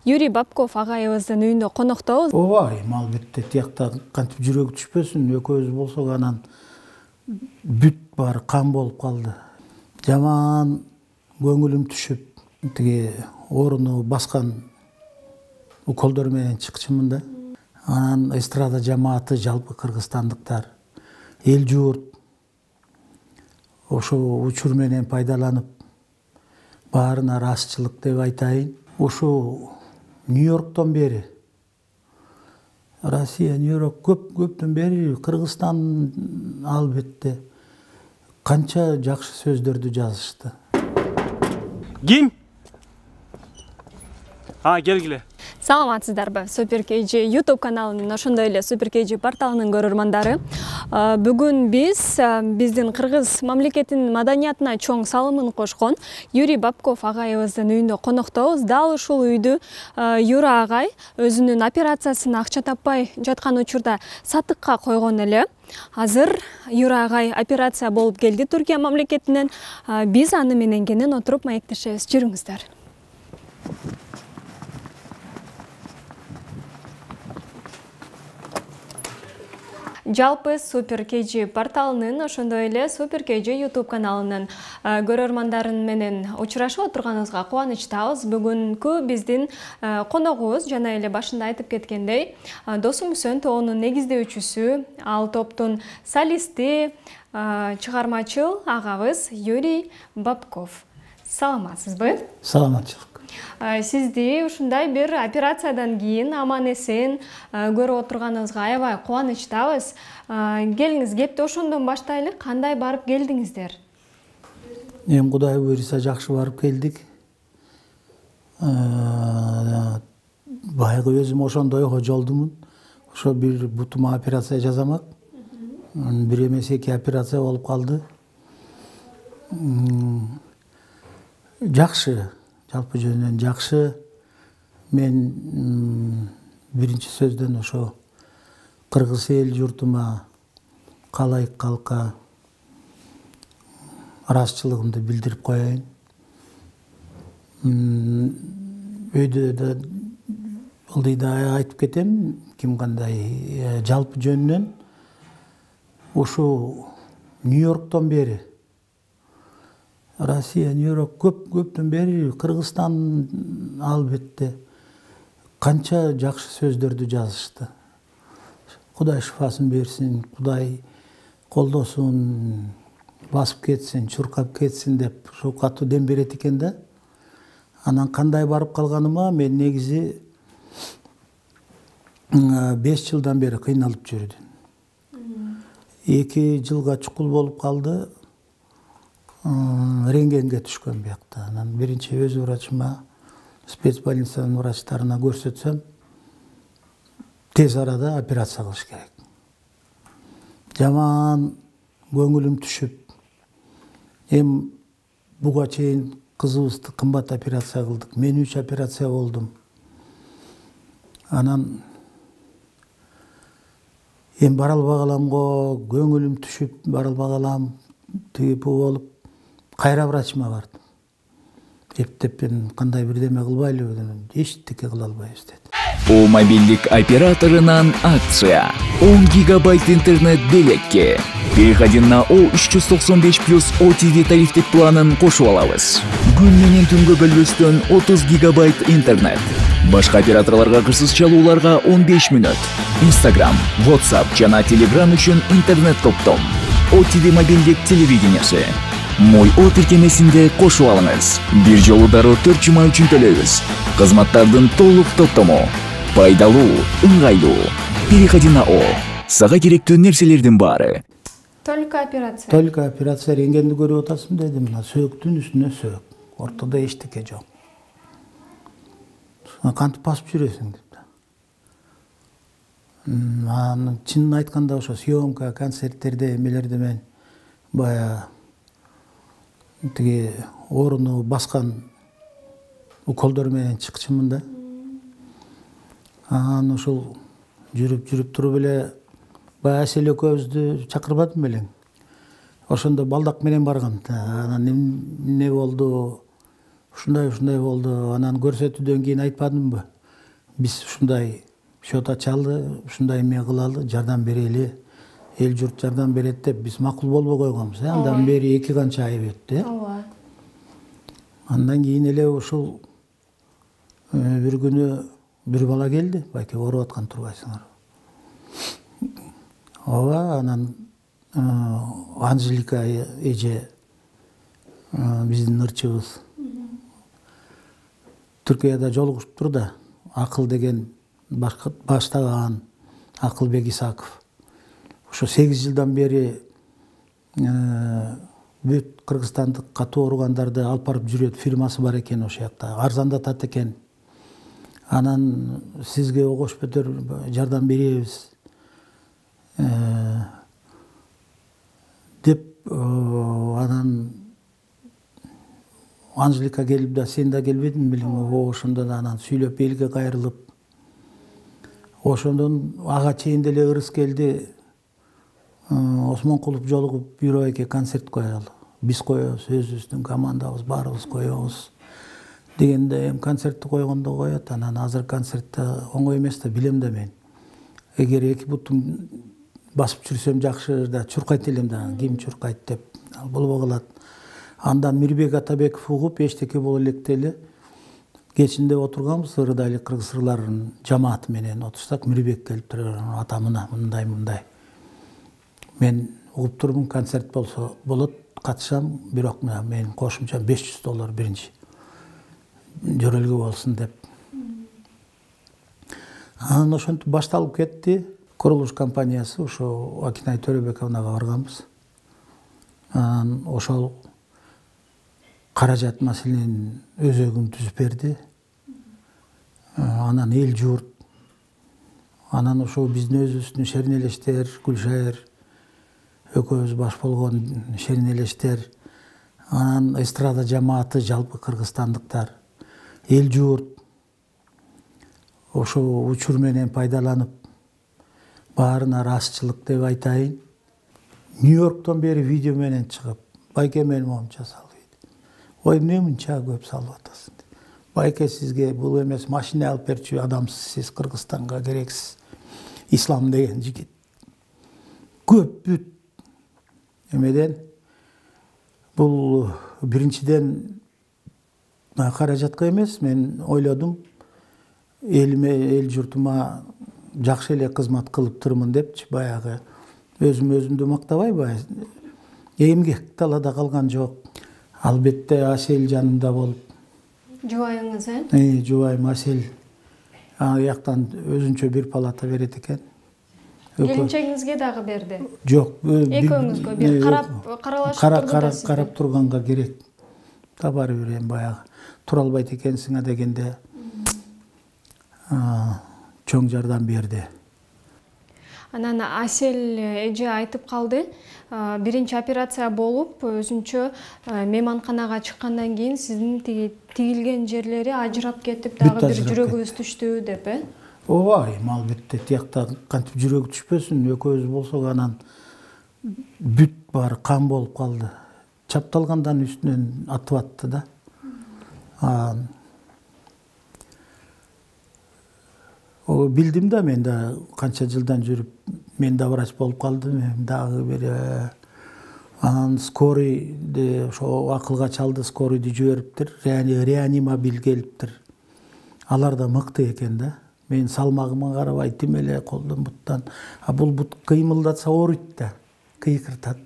Юрий Бабков агайыбыздын үйүндө коноктобуз. Ооба, албетте тиякта кантип жүрөгү түшпөсүн, экөөбүз болсок анан бүт баары кан болуп калды. Жаман көңүлүм түшүп, тиги орунду баскан уколдор менен чыкчымын да. Анан эстрада жамааты, жалпы кыргызстандыктар, эл журт ошо учур менен пайдаланып, баарына ыраазычылык деп айтайын. Ошо Нью-Йорктон бери, Россия, Нью-Йорк көптөн бери, Кыргызстан албетте канча жакшы сөздөрдү жазышты. Ким? Келгиле. Саламатсыздарбы? Супер KG YouTube каналынын, ошондой эле Супер KG порталынын көрөрмандары. Бүгүн биздин кыргыз мамлекетинин маданиятына чоң салымын кошкон Юрий Бабков агайыбыздын үйүндө коноктобуз. Дал ушул үйдү Юра агай өзүнүн операциясын акча таппай жаткан учурда сатыкка койгон эле. Азыр Юра агай операция болуп келди Түркия мамлекетинен. Биз аны менен кенен отуруп маектешебиз. Жүрүңүздөр. Жалпы Супер KG порталынын, ошондой эле Супер KG YouTube каналынын көрөрмандарын менен учурашып отурганыбызга кубанычтабыз. Бүгүнкү биздин коногубуз жана эле башында айтып кеткендей, Досум Үсөн тобунун негиздөөчүсү, ал топтун солисти, чыгармачыл агабыз Юрий Бабков. Саламатсызбы? Саламатчылык. Сизди ушундай бир операциядан кийин аман-эсен көрүп отурганыбызга аябай кубанычтабыз. Келиңиз, кепти ошондон баштайлы. Кандай барып келдиңиздер? Эми Кудай буйруса жакшы барып келдик. Баягы өзүм ошондой жолдумун. Ошо бир бутума операция жасамак. Бир эмес 2 операция болуп калды. Жакшы. Жалпы жөнүнөн жакшы. Мен биринчи сөздөн ошо кыргыз эл журтума, калайык калкка ыраазычылыгымды билдирип коеюн. Өйдө да ылдый да айтып кетем, ким кандай. Жалпы жөнүнөн ошо Нью-Йорктон бери, Россия, Нью-Йорк көптөн бери, Кыргызстан албетте канча жакшы сөздөрдү жазышты. Кудай шифасын берсин, Кудай колдосун, басып кетсин, чуркап кетсин деп ошо катуу дем берет экен да. Анан кандай барып калганыма мен негизи 5 жылдан бери кыйналып жүрдүм. 2 жылга чукул болуп калды. Рентгенге түшкөн биякта. Анан биринчи өз врачыма, спецбольницанын врачтарына көрсөтсөм, тез арада операция кылыш керек. Жаман көңүлүм түшүп, буга чейин кызыбызды кымбат операция кылдык. Мен 3 операция болдум. Анан бара албагалам көңүлүм түшүп, бара албагалам, тиги болуп, кайра врачыма бардым. Эптеп мен кандай бирдеме кылбайлыбы дедим. Эчтеке кыла албайбыз деди. У мобилдик операторынан акция. 10 гигабайт интернет белекке. Переходи на O395 плюс OTD тарифтик планын кошуп алабыз. Күн менен түнгө бөлбөстөн 30 гигабайт интернет. Башка операторлорго кырсыз чалууларга 15 мүнөт. Instagram, WhatsApp жана Telegram үчүн интернет топтом. OTD мобилдик телевидениясы. Мой О тиркемесинде кошуп алыңыз. Бир жолу дароо 4 жума үчүн төлөйбүз. Кызматтардын толук топтому. Пайдалуу, ыңгайлуу. Переходи на О. Сага керектүү нерселердин баары. Только операция. Только операция. Рентгенди көрүп атасың дедим. Сөөктүн үстүнө сөök. Ортодо эчтеке жок. Кантип басып жүрөсүң деп. Чынын айтканда ошо съемка, концерттерде, эмелерде мен бая тиги орунду баскан уколдор менен чыкчымын да. Анан ошол жүрүп туруп эле баягы Асель экөөбүздү чакырбадым белең. Ошондо балдак менен баргам. Анан эмне болду? ушундай болду. Анан көрсөтүүдөн кийин айтпадымбы? Биз ушундай счет ачалы, ушундай эме кылалы, жардам берели, эл журт жардам берет деп биз макул болбой койгонбуз. Андан бери 2 канча ай өттү. Ооба. Андан кийин эле ушул бир күнү бир бала келди, байке ооруп аткан турбайсыңар. Ооба, анан Анжелика эже биздин ырчыбыз Түркияда жолугушуптур да, Акыл деген баштаган Акылбек Исаков. Ошо 8 жылдан бери бүт кыргызстандык катуу ооругандарды алып барып жүрөт, фирмасы бар экен ошол жакта. Арзандатат экен. Анан сизге огош бетер жардам беребиз деп анан Анжелика келип да сен да келбедиң белең, ошондон анан сүйлөп элге кайрылып, ошондон ага чейин деле ырыс келди. Осмонкулов жолугуп бюроге концерт коелу. Биз коебуз, өзүбүздүн командабыз, баарыбыз коебуз дегенде эми концертти койгондо коет. Анан азыр концертте оңой эмес да, билем да мен. Эгер 2 бутун басып жүрсөм жакшы да, чуркайт элем да, ким чуркайт деп болбой калат. Андан Мирбек Атабеков угуп, эчтеке боло электе эле кечинде отурганбыз, ырдайлы кыргыз ырларын жамааты менен отурсак, Мирбек келип туруп, ата мындай. Мен угуп турмун, концерт болсо болот, катышам, бирок менин кошумчам $500 биринчи жөрөлгө болсун деп. Анан ошентип башталып кетти. Курулуш компаниясы ошо Акинай Төрөбековнага барганбыз. Анан ошол каражат маселенин өзөгүн түзүп берди. Анан эл журт, анан ошо биздин өзүбүздүн Шеринелештер, Гүлшайыр экөөбүз баш болгон Шеринелештер, анан эстрада жамааты, жалпы кыргызстандыктар, эл журт ошо учур менен пайдаланып, баарына ырасчылык деп айтайын. Нью-Йорктон бери видео менен чыгып, байке мен момча салып. Ой, эмне мынча көп салып атасың? Байке, сизге бул эмес, машина алып берчү адамсыз, сиз Кыргызстанга керексиз. Ислам деген жигит. Көп бүт эмеден бул биринчиден каражатка эмес, мен ойлодум, элиме, эл журтума жакшы эле кызмат кылып турмун депчи, баягы өзүмдү мактабайбы? Эмгек талада калган жок. Албетте Асел жанымда болуп. Жубайыңыз, Жубайым Асел. Аяктан өзүнчө бир палата берет экен. Келинчегиңизге дагы берди? Жок. Экөөңүзгө бир каралашып турду. Карап турганга керек. Табар берем баягы. Тура албайт экенсиң дегенде чоң жардам берди. Анан Асел эже айтып калды, биринчи операция болуп, өзүнчө мейманканага чыккандан кийин сиздин тигилген жерлери ажырап кетип, дагы бир жүрөгүбүз түштү деп, Ооба, албетте тиякта кантип жүрөгү түшпөсүн, экөөбүз болсок анан бүт баары кан болуп калды. Чапталгандан үстүнөн атып атты да. Билдим да, мен да канча жылдан жүрүп, мен да врач болуп калдым, дагы бир анан скорыйды ошо акылга чалды, скорыйды жибериптир, реанимобиль келиптир. Алар да мыкты экен да. Мен салмагыма карабай тим эле колдон буттан, бул бут кыймылдатса ооруйт да, кыйкыртат.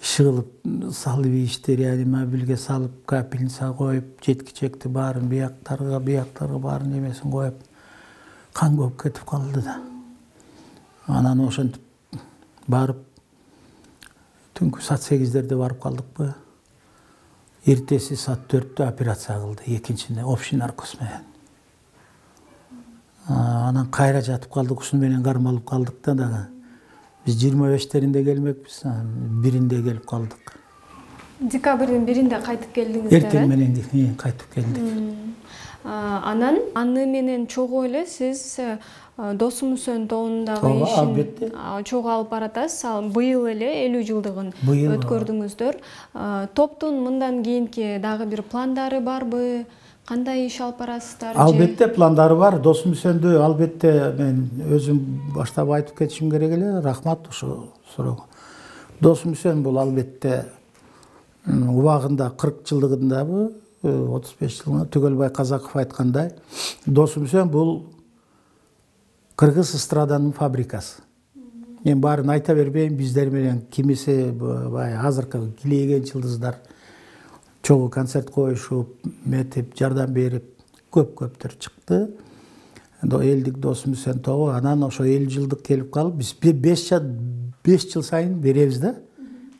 Иши кылып салып ийишти, реанимобилге салып, капельница коюп, жеткичекти баарын бияктарга баарын эмесин коюп, кан көп кетип калды да. Анан ошентип барып, түнкү саат 8-дерде барып калдыкпы. Эртеси саат 4-тө операция кылды, экинчине общий наркоз менен. Анан кайра жатып калдык, ушуну менен кармалып калдык да дагы. Biz 25'lerinde gelmekпиз, birinde gelip kaldık. Декабрдын 1-inde кайтып келдиңиздер. Эртең менен кайтып келдик. Анан аны менен чогуу эле сиз Досумсөн тобундагы ишин чогуу алып баратасыз. Ал быйыл эле 50 жылдыгын өткөрдүңүздөр. Топтун мындан кийинки дагы бир пландары барбы? Кандай иш алып барасыздар? Албетте пландары бар. Досумсөндү албетте мен өзүм баштап айтып кетишим керек эле. Рахмат ошо суроого. Досумсөн бул албетте убагында 40 жылдыгындабы, 35 жылына Түгөлбай Казаков айткандай, Досумсөн бул кыргыз эстраданын фабрикасы. Мен баарын айта бербейм, биздер менен кимиси бай азыркы килейген жылдыздар чогуу концерт коюшуп, метип, жардам берип, көптөр чыкты. Элдик Досумсөн тобу, анан ошо 50 жылдык келип калып, биз 5 жыл сайын беребиз да.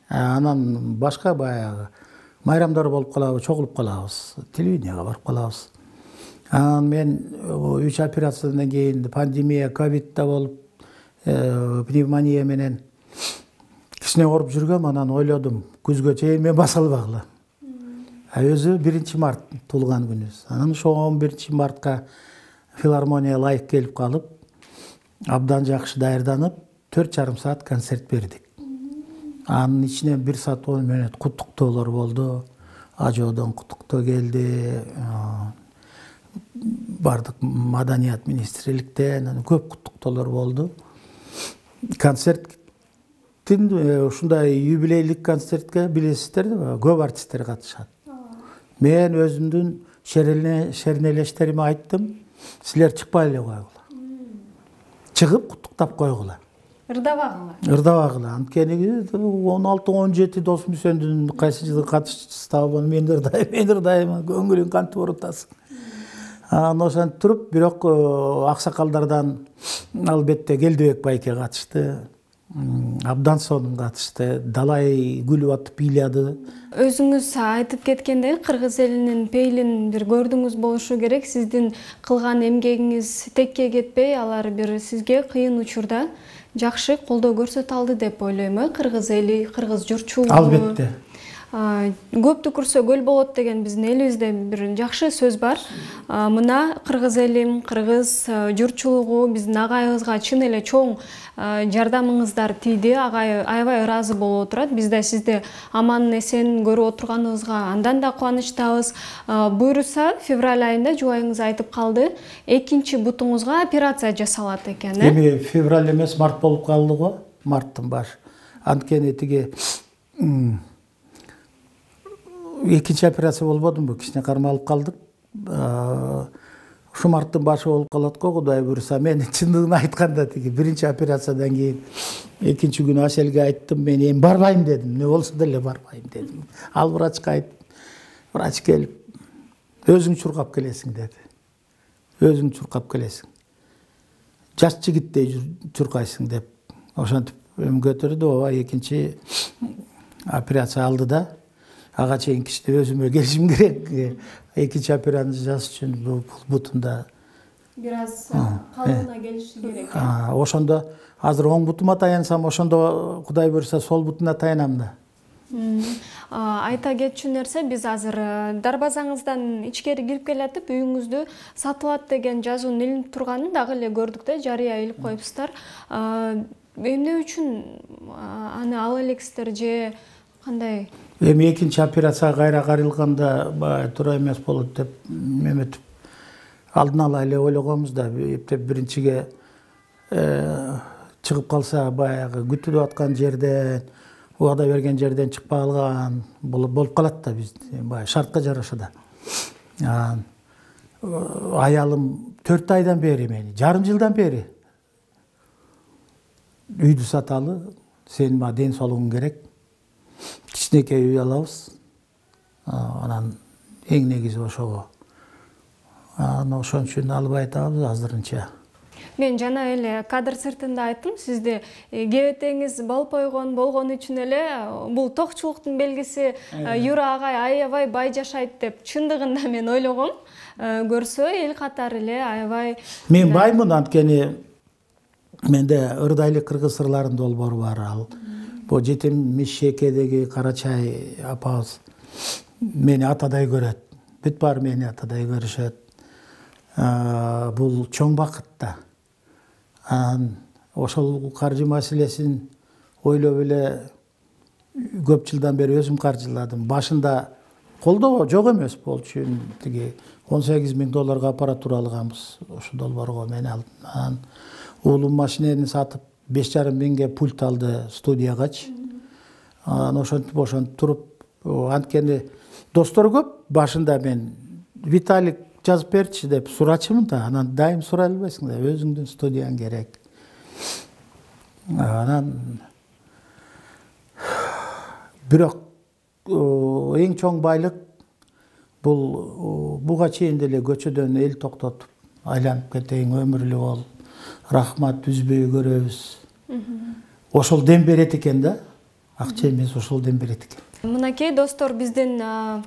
Анан башка баягы майрамдар болуп калабыз, чогулуп калабыз, телевиденияга барып калабыз. Анан мен 3 операциядан кийин пандемия, ковид да болуп, пневмония менен кичине ооруп жүргөм, анан ойлодум, күзгө чейин мен баса албагыла. Өзү 1 март туулган күнүбүз. Анан ошо 11 мартка филармония лайык келип калып, абдан жакшы даярданып, 4,5 саат концерт бердик. Анын ичинен 1 саат 10 мүнөт куттуктоолор болду. Ажоодон куттуктоо келди. Бардык маданият министрликтен көп куттуктоолор болду. Концерттин ушундай юбилейлик концертке билесиздерби, көп артисттер катышат. Мен өзүмдүн шернелештериме айттым, силер чыкпай эле койгула. Чыгып куттуктап койгула. Ырдабагыла. Анткени 16-17 Досумсөндүн кайсы жылы катышчысы табы мен ырдайм, көңүлүң кантип орутасың. Ошентип туруп, бирок аксакалдардан албетте Келдебек байке катышты. Абдан сонун катышты. Далай күлүп атып бийлады. Өзүңүз айтып кеткендей, кыргыз элинин пейлин бир көрдүңүз болушу керек. Сиздин кылган эмгегиңиз текке кетпей, алар бир сизге кыйын учурда жакшы колдоо көрсөтө алды деп ойлойм. Кыргыз эли, кыргыз журтчулугу. Албетте. Көп түкүрсө көл болот деген биздин элибизде бир жакшы сөз бар. Мына кыргыз элим, кыргыз журтчулугу биздин агайыбызга чын эле чоң жардамыңыздар тийди. Агай аябай ыраазы болуп отурат. Биз да сизди аман эсен көрүп отурганыбызга андан да кубанычтабыз. Буйруса, февраль айында жубайыңыз айтып калды, 2-чи бутуңузга операция жасалат экен. Эми февраль эмес, март болуп калды го, марттын башы. Анткени тиги 2-чи операция болбодумбу, кичине кармалып калдык. Ушу марттын башы болуп калат го, Кудай буйруса. Мен чындыгын айтканда тиги 1-чи операциядан кийин 2-чи күнү Аселге айттым, мен эми барбайм дедим. Не болсо деле барбайм дедим. Ал врачка айттым. Врач келип, өзүң чуркап келесиң деди. Өзүң чуркап келесиң. Жаш жигиттей чуркайсың деп. Ошентип көтөрдү, ооба 2-чи операция алды да. Ага чейин кичине өзүмө келишим керек. 2-чи операцияны жасаш үчүн бул бутумда бир аз калыбына келиши керек. Ошондо азыр оң бутума таянсам, ошондо Кудай буйруса сол бутуна таянам да. Айта кетчү нерсе, биз азыр дарбазаңыздан ичкери кирип келатып, үйүңүздү сатылат деген жазуунун илинип турганын дагы эле көрдүк да, жарыя илип коюпсуздар. Эмне үчүн аны ала элексиздер же кандай? Эми 2-чи операцияга кайра каралганда туура эмес болот деп эметип алдын ала эле ойлогонбуз да, эптеп биринчиге чыгып калса баягы күтүлүп аткан жерден, убада берген жерден чыкпай калган болуп калат да, биз баягы шартка жараша да. Аялым 4 айдан бери, мени жарым жылдан бери үйдү саталы, сен ма ден соолугуң керек. Кичинекей үй алабыз. Анан эң негизи ошого. Ошон үчүн албай атабыз азырынча. Мен жана эле кадр сыртында айттым, сизди кебетеңиз болуп болгон үчүн эле бул токчулуктун белгиси, Юра агай аябай бай жашайт деп чындыгында мен ойлогом. Көрсө эл катары эле аябай. Мен баймын, анткени менде ырдайлык кыргыз ырларынын долбоору бар. Ал Бу Жетимишекедеги Карачай апабыз мени атадай көрөт. Бүт бар мени атадай көрүшөт. Бул чоң бакыт да. Ошол каржы маселесин ойлоп эле көп жылдан бери өзүм каржыладым. Башында колдоо жок эмес болчу. Тиги $18,000 аппаратура алганбыз. Ошо долбоорго мен алдым. Уулум машинени сатып 5,5 пульт алды студиягачы. Ошентип туруп, анткени достор көп. Башында мен Виталик жазып берчи деп сурачымын да. Анан дайым сурай албайсың да, өзүңдүн студияң керек. Анан бирок эң чоң байлык бул буга чейин деле көчөдөн эл токтотуп айланып кетейин, өмүрлүү бол, рахмат, үзбөй көрөбүз. Ошол дем берет экен да. Акча эмес, ошол дем берет экен. Мынакей достор, биздин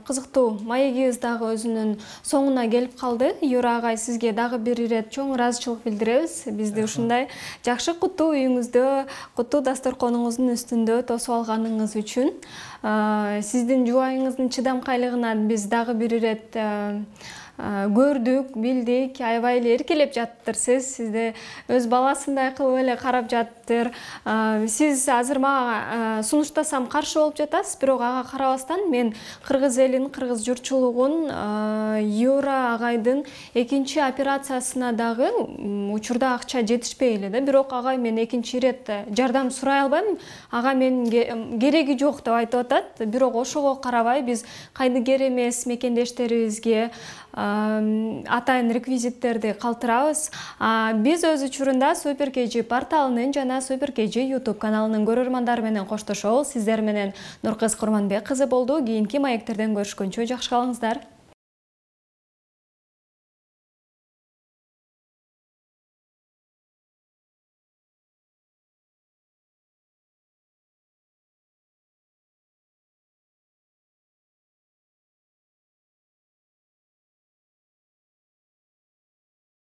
кызыктуу маегибиз дагы өзүнүн соңуна келип калды. Юра агай, сизге дагы бир ирет чоң ыраазычылык билдиребиз. Бизди ушундай жакшы куттуу үйүңүздө, куттуу дасторконуңуздун үстүндө тосуп алганыңыз үчүн. Сиздин жубайыңыздын чыдамкайлыгынан биз дагы бир ирет көрдүк, билдик, аябай эле эркелеп жаттырсыз. Сизди өз баласындай кылып эле карап жаттыр. Сиз азыр мага сунуштасам каршы болуп жатасыз, бирок ага карабастан мен кыргыз элин, кыргыз журтчулугун Юра агайдын экинчи операциясына дагы учурда акча жетишпей эле да. Бирок агай, мен экинчи ирет жардам сурай албайм, ага менин кереги жок деп айтып атат. Бирок ошого карабай биз кайдыгер эмес мекендештерибизге атайын реквизиттерди калтырабыз. Биз өз учурунда Супер KG порталынын жана Супер KG YouTube каналынын көрөрмандары менен коштошобуз. Сиздер менен Нуркыз Курманбек кызы болду. Кийинки маектерден көрүшкөнчө жакшы калыңыздар.